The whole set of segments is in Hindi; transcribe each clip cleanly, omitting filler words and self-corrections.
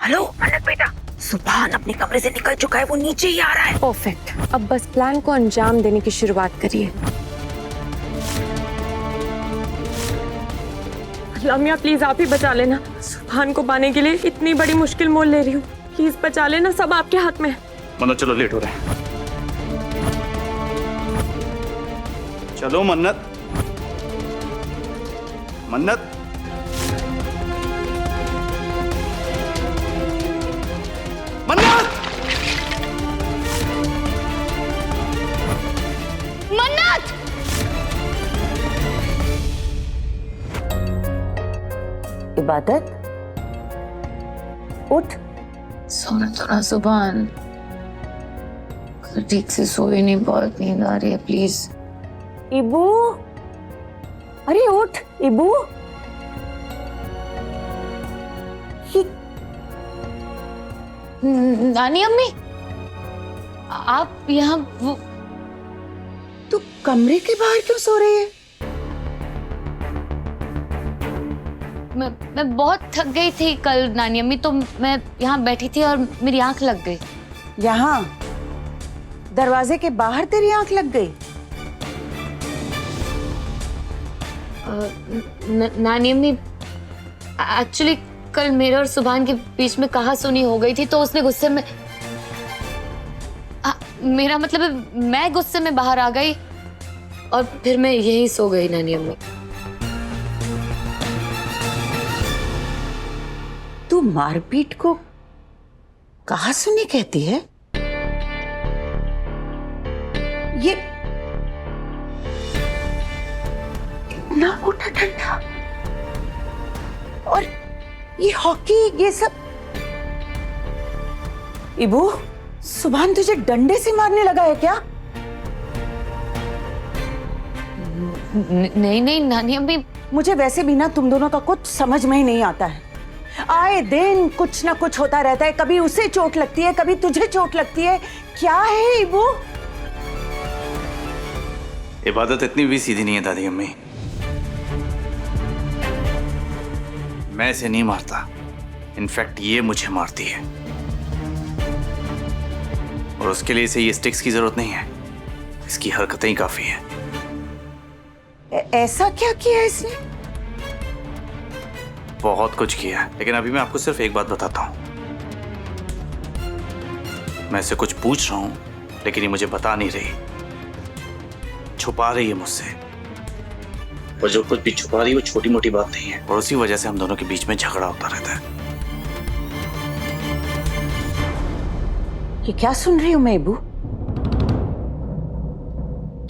हेलो मन्नत बेटा, सुभान अपने कमरे से निकल चुका है, वो नीचे ही आ रहा है। परफेक्ट, अब बस प्लान को अंजाम देने की शुरुआत करिए। लामिया प्लीज आप ही बचा लेना। सुभान को पाने के लिए इतनी बड़ी मुश्किल मोल ले रही हूँ, प्लीज बचा लेना, सब आपके हाथ में है। मन्नत चलो, लेट हो रहे हैं। चलो मन्नत, मन्नत। मन्नत! मन्नत! इबादत, उठ। सोना तो ना सुभान, ठीक से सोई नहीं, बहुत नींद आ रही है, प्लीज। इबू, अरे उठ इबू। नानी अम्मी, आप यहाँ तू कमरे के बाहर क्यों सो रही है? मैं बहुत थक गई थी कल नानी अम्मी, तो मैं यहाँ बैठी थी और मेरी आंख लग गई। यहाँ दरवाजे के बाहर तेरी आंख लग गई? नानी अम्मी, एक्चुअली कल मेरे और सुभान के बीच में कहा सुनी हो गई थी, तो उसने गुस्से में मेरा मतलब है, मैं गुस्से में बाहर आ गई और फिर मैं यहीं सो गई नानी अम्मी। तू मारपीट को कहा सुनी कहती है? ये इतना मोटा डंडा और ये हॉकी, ये सब। इबू, सुभान तुझे डंडे से मारने लगा है क्या? नहीं नहीं नानी अम्मी, मुझे वैसे भी ना तुम दोनों का कुछ समझ में ही नहीं आता है। आए दिन कुछ ना कुछ होता रहता है, कभी उसे चोट लगती है, कभी तुझे चोट लगती है। क्या है इबू? इबादत इतनी भी सीधी नहीं है दादी अम्मी। मैं इसे नहीं मारता, इनफैक्ट ये मुझे मारती है, और उसके लिए इसे ये स्टिक्स की जरूरत नहीं है, इसकी हरकतें ही काफी है। ऐसा क्या किया इसने? बहुत कुछ किया है, लेकिन अभी मैं आपको सिर्फ एक बात बताता हूं। मैं इसे कुछ पूछ रहा हूं, लेकिन ये मुझे बता नहीं रही, छुपा रही है मुझसे। और जो कुछ भी छुपा रही है वो छोटी मोटी बात नहीं है, और उसी वजह से हम दोनों के बीच में झगड़ा होता रहता है। ये क्या सुन रही हूं मैं इबू?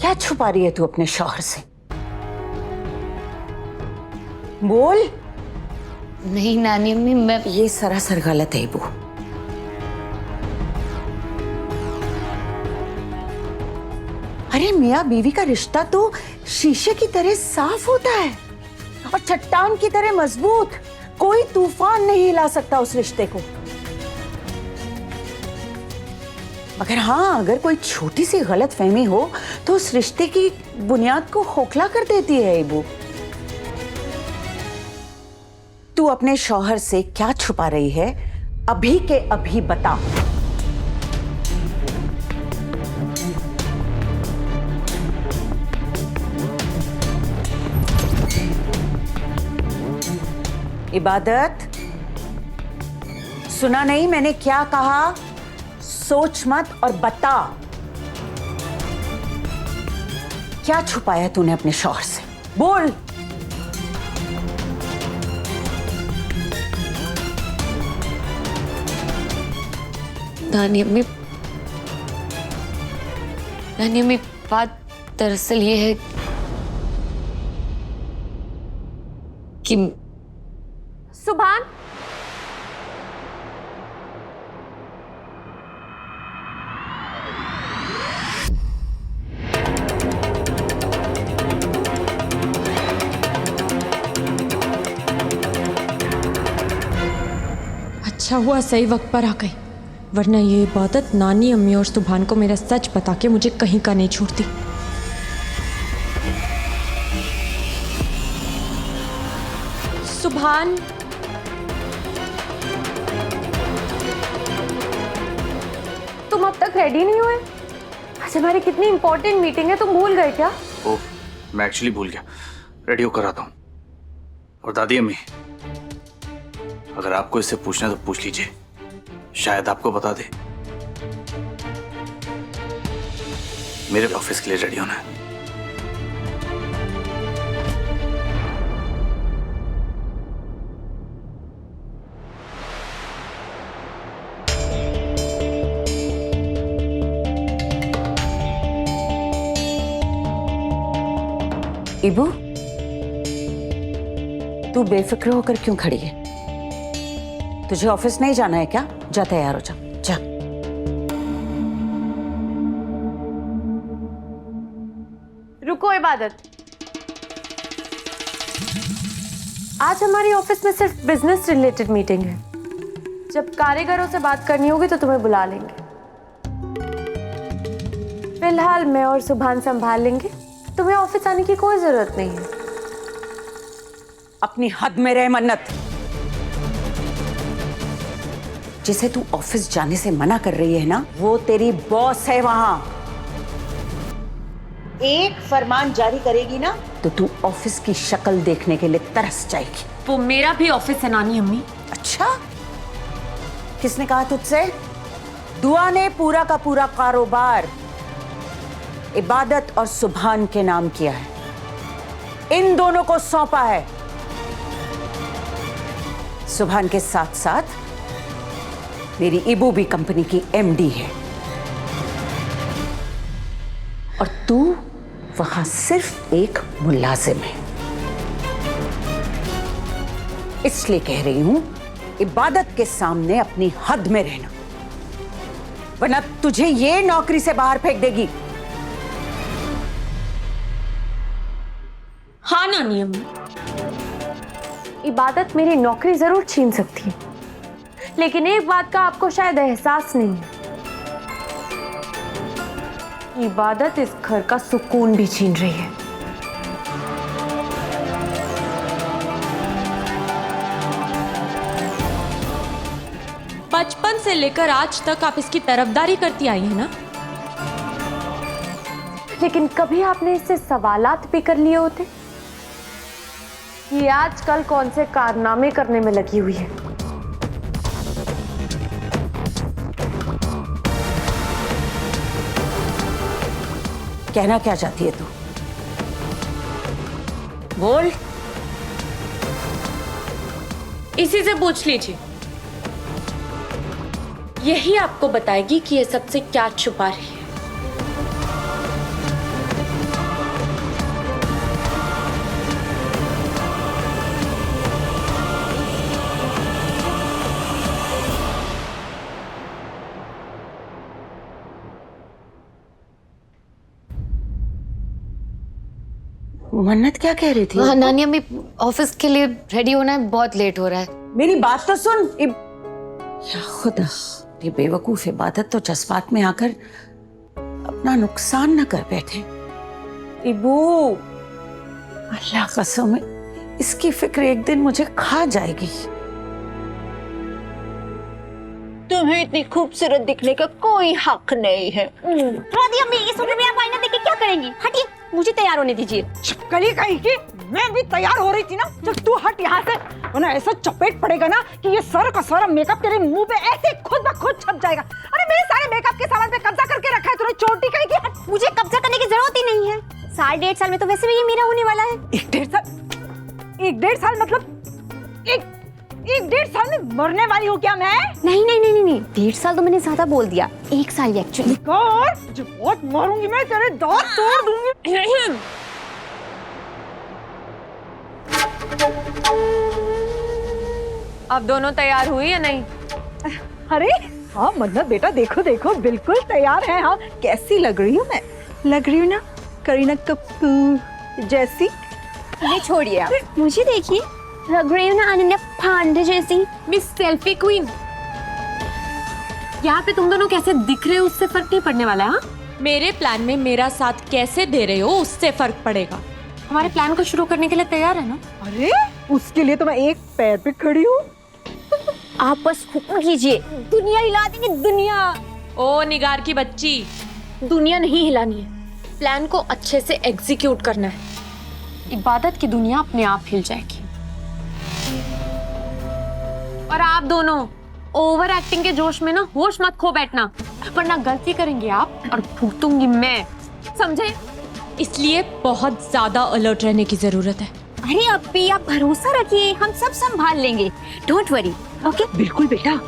क्या छुपा रही है तू अपने शौहर से? बोल। नहीं नानी अम्मी, मैं ये सरासर गलत है इबू। अरे मियाँ बीवी का रिश्ता तो शीशे की तरह साफ होता है और चट्टान की तरह मजबूत। कोई तूफान नहीं हिला सकता उस रिश्ते को। मगर हाँ, अगर कोई छोटी सी गलत फहमी हो तो उस रिश्ते की बुनियाद को खोखला कर देती है इबू। तू अपने शौहर से क्या छुपा रही है, अभी के अभी बता। इबादत, सुना नहीं मैंने क्या कहा? सोच मत और बता, क्या छुपाया तूने अपने शौहर से? बोल। नानी अम्मी, बात दरअसल ये है कि सुभान, अच्छा हुआ सही वक्त पर आ गई, वरना ये इबादत नानी अम्मी और सुभान को मेरा सच बता के मुझे कहीं का नहीं छोड़ती। सुभान, अब तक रेडी नहीं हुए? आज हमारी कितनी इंपॉर्टेंट मीटिंग है, तुम भूल गए क्या? ओ, मैं एक्चुअली भूल गया। रेडी हो कराता हूँ। और दादी अम्मी, अगर आपको इससे पूछना है तो पूछ लीजिए, शायद आपको बता दे। मेरे ऑफिस के लिए रेडी होना है। इबू, तू बेफिक्र होकर क्यों खड़ी है? तुझे ऑफिस नहीं जाना है क्या? जा तैयार हो जा, जा। रुको इबादत, आज हमारी ऑफिस में सिर्फ बिजनेस रिलेटेड मीटिंग है। जब कारीगरों से बात करनी होगी तो तुम्हें बुला लेंगे। फिलहाल मैं और सुभान संभाल लेंगे, तुम्हें ऑफिस आने की कोई जरूरत नहीं है। अपनी हद में रह मन्नत। जिसे तू ऑफिस जाने से मना कर रही है ना, वो तेरी बॉस है वहां। एक फरमान जारी करेगी ना तो तू ऑफिस की शक्ल देखने के लिए तरस जाएगी। वो मेरा भी ऑफिस है नानी अम्मी। अच्छा, किसने कहा तुझसे? दुआ ने पूरा का पूरा कारोबार इबादत और सुभान के नाम किया है, इन दोनों को सौंपा है। सुभान के साथ साथ मेरी इबू भी कंपनी की एमडी है और तू वहां सिर्फ एक मुलाजिम है। इसलिए कह रही हूं, इबादत के सामने अपनी हद में रहना, वरना तुझे ये नौकरी से बाहर फेंक देगी। हाँ नानी अम्मी, इबादत मेरी नौकरी जरूर छीन सकती है, लेकिन एक बात का आपको शायद एहसास नहीं है, इबादत इस घर का सुकून भी छीन रही है। बचपन से लेकर आज तक आप इसकी तरफदारी करती आई है ना, लेकिन कभी आपने इससे सवालात भी कर लिए होते? ये आजकल कौन से कारनामे करने में लगी हुई है। कहना क्या चाहती है तू? बोल। इसी से पूछ लीजिए, यही आपको बताएगी कि ये सबसे क्या छुपा रही है। मन्नत क्या कह रही थी? हाँ नानी अम्मी, ऑफिस के लिए रेडी होना है, बहुत लेट हो रहा है। मेरी बात तो सुन। या खुदा, ये बेवकूफ इबादत तो जज्बात में आकर अपना नुकसान न कर बैठे। इबू, अल्लाह कसम है, इसकी फिक्र एक दिन मुझे खा जाएगी। तुम्हें इतनी खूबसूरत दिखने का कोई हक नहीं है। राधी अम्मी, इस उम्र में आप आईना देख के क्या करेंगी? हटिए, मुझे तैयार होने दीजिए। कली कहीं की, मैं भी तैयार हो रही थी ना। जब तू हट यहाँ से, वरना ऐसा चपेट पड़ेगा ना कि ये सर का सारा मेकअप तेरे मुंह पे ऐसे खुद ब खुद छप जाएगा। अरे मेरे सारे मेकअप के सामान पे कब्जा करके रखा है तूने, चोटी कहीं की। हट। मुझे कब्जा करने की जरूरत ही नहीं है। साल 1.5 साल में तो वैसे भी ये मेरा होने वाला है। 1.5 साल मतलब एक 1.5 साल में मरने वाली हूँ क्या मैं? नहीं नहीं नहीं नहीं, 1.5 साल तो मैंने ज्यादा बोल दिया। 1 साल एक्चुअली। तुझे बहुत मारूंगी मैं, तेरे दांत तोड़ दूंगी। अब दोनों तैयार हुई या नहीं? अरे हाँ मन्नत बेटा, देखो देखो, बिल्कुल तैयार है। हाँ, कैसी लग रही हूँ मैं? लग रही हूँ ना करीना कपूर जैसी? ये छोड़िए आप, मुझे देखिए, लग रही हूँ ना अनन्या पांडे जैसी। मिस सेल्फी क्वीन, यहाँ पे तुम दोनों कैसे दिख रहे हो उससे फर्क नहीं पड़ने वाला। हाँ, मेरे प्लान में मेरा साथ कैसे दे रहे हो उससे फर्क पड़ेगा। हमारे प्लान को शुरू करने के लिए तैयार है ना? अरे उसके लिए तो मैं एक पैर पे खड़ी हूँ। आप बस हुक्म कीजिए, दुनिया हिला देंगे दुनिया। ओ निगार की बच्ची, दुनिया नहीं हिलानी है, प्लान को अच्छे से एग्जीक्यूट करना है। इबादत की दुनिया अपने आप हिल जाएगी। और आप दोनों ओवर एक्टिंग के जोश में ना होश मत खो बैठना, वरना गलती करेंगे आप और भुगतूंगी मैं, समझे? इसलिए बहुत ज्यादा अलर्ट रहने की जरूरत है। अरे अप्पी, आप भरोसा रखिए, हम सब संभाल लेंगे। Don't worry, okay? बिल्कुल बेटा,